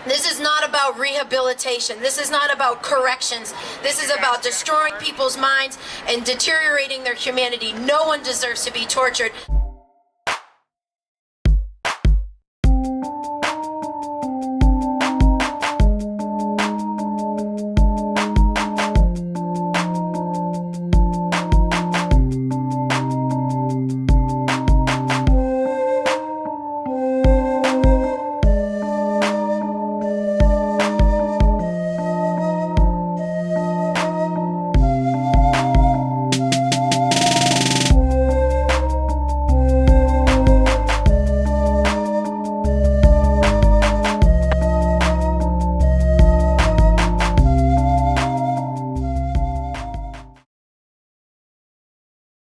This is not about rehabilitation. This is not about corrections. This is about destroying people's minds and deteriorating their humanity. No one deserves to be tortured.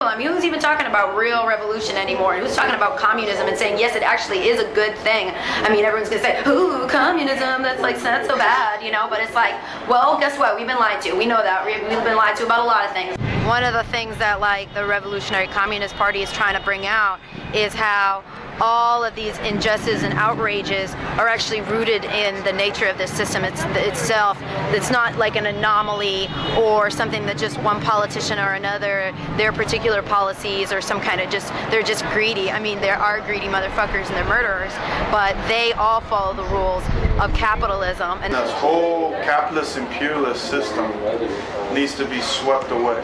I mean, who's even talking about real revolution anymore? Who's talking about communism and saying, yes, it actually is a good thing? I mean, everyone's going to say, ooh, communism, that's so bad, you know? But it's like, well, guess what? We've been lied to. We know that. We've been lied to about a lot of things. One of the things that, like, the Revolutionary Communist Party is trying to bring out is how all of these injustices and outrages are actually rooted in the nature of this system itself. It's not like an anomaly or something that just one politician or another, their particular policies or some kind of they're just greedy. I mean, there are greedy motherfuckers and they're murderers, but they all follow the rules of capitalism. And this whole capitalist imperialist system needs to be swept away.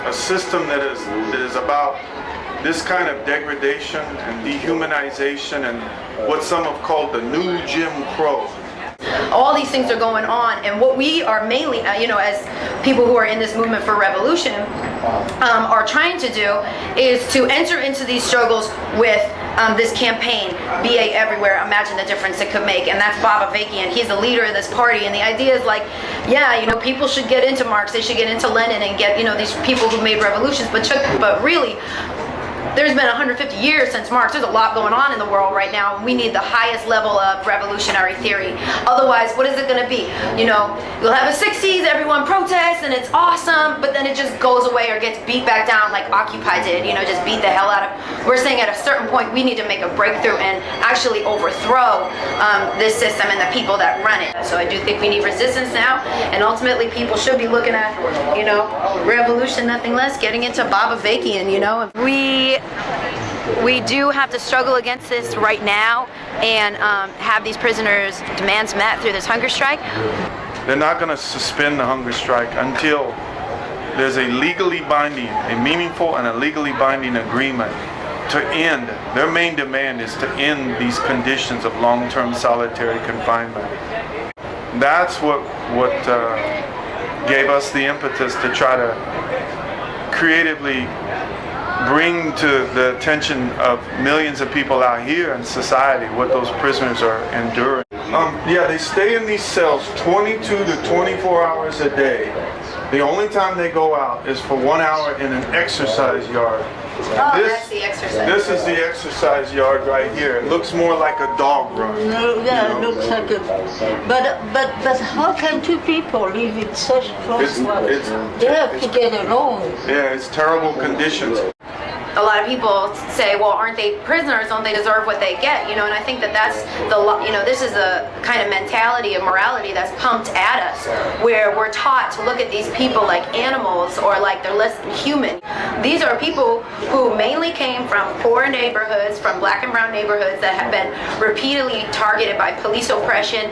A system that is about this kind of degradation and dehumanization and what some have called the new Jim Crow. All these things are going on, and what we are mainly, you know, as people who are in this movement for revolution, are trying to do is to enter into these struggles with this campaign, BA Everywhere, imagine the difference it could make. And that's Bob Avakian. He's the leader of this party, and the idea is like, yeah, you know, people should get into Marx, they should get into Lenin and get, you know, these people who made revolutions, but really, there's been 150 years since Marx. There's a lot going on in the world right now, and we need the highest level of revolutionary theory. Otherwise, what is it going to be? You know, you'll have a 60s, everyone protests, and it's awesome, but then it just goes away or gets beat back down like Occupy did, you know, just beat the hell out of. We're saying at a certain point, we need to make a breakthrough and actually overthrow this system and the people that run it. So I do think we need resistance now, and ultimately people should be looking at, you know, revolution, nothing less, getting into Bob Avakian, you know. We do have to struggle against this right now and have these prisoners' demands met through this hunger strike. They're not going to suspend the hunger strike until there's a legally binding, a meaningful and a legally binding agreement to end. Their main demand is to end these conditions of long-term solitary confinement. That's what gave us the impetus to try to creatively bring to the attention of millions of people out here in society what those prisoners are enduring. Yeah, they stay in these cells 22 to 24 hours a day. The only time they go out is for 1 hour in an exercise yard. That's the exercise. This is the exercise yard right here. It looks more like a dog run. No, yeah, it looks like it. But how can two people live in such close quarters? They have to get along. Yeah, it's terrible conditions. A lot of people say, well, aren't they prisoners? Don't they deserve what they get? You know, and I think that that's you know, this is the kind of mentality of morality that's pumped at us, where we're taught to look at these people like animals or like they're less than human. These are people who mainly came from poor neighborhoods, from black and brown neighborhoods that have been repeatedly targeted by police oppression,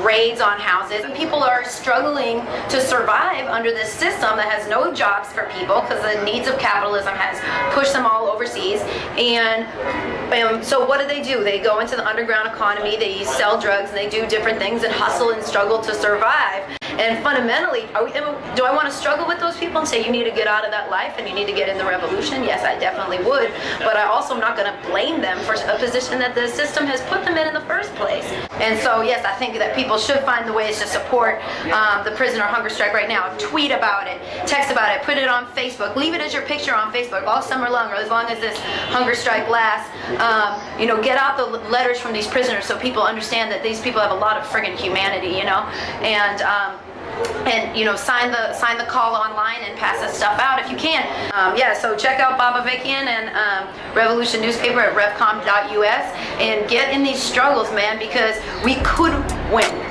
raids on houses. And people are struggling to survive under this system that has no jobs for people because the needs of capitalism has pushed them all overseas. And so what do? They go into the underground economy, they sell drugs, and they do different things and hustle and struggle to survive. And fundamentally, do I want to struggle with those people and say you need to get out of that life and you need to get in the revolution? Yes, I definitely would. But I also am not going to blame them for a position that the system has put them in the first place. And so, yes, I think that people should find the ways to support the prisoner hunger strike right now. Tweet about it, text about it, put it on Facebook, leave it as your picture on Facebook all summer long, or as long as this hunger strike lasts. You know, get out the letters from these prisoners so people understand that these people have a lot of friggin' humanity, you know. And and you know, sign the call online and pass this stuff out if you can. Yeah, so check out Bob Avakian and Revolution newspaper at revcom.us and get in these struggles, man, because we could win.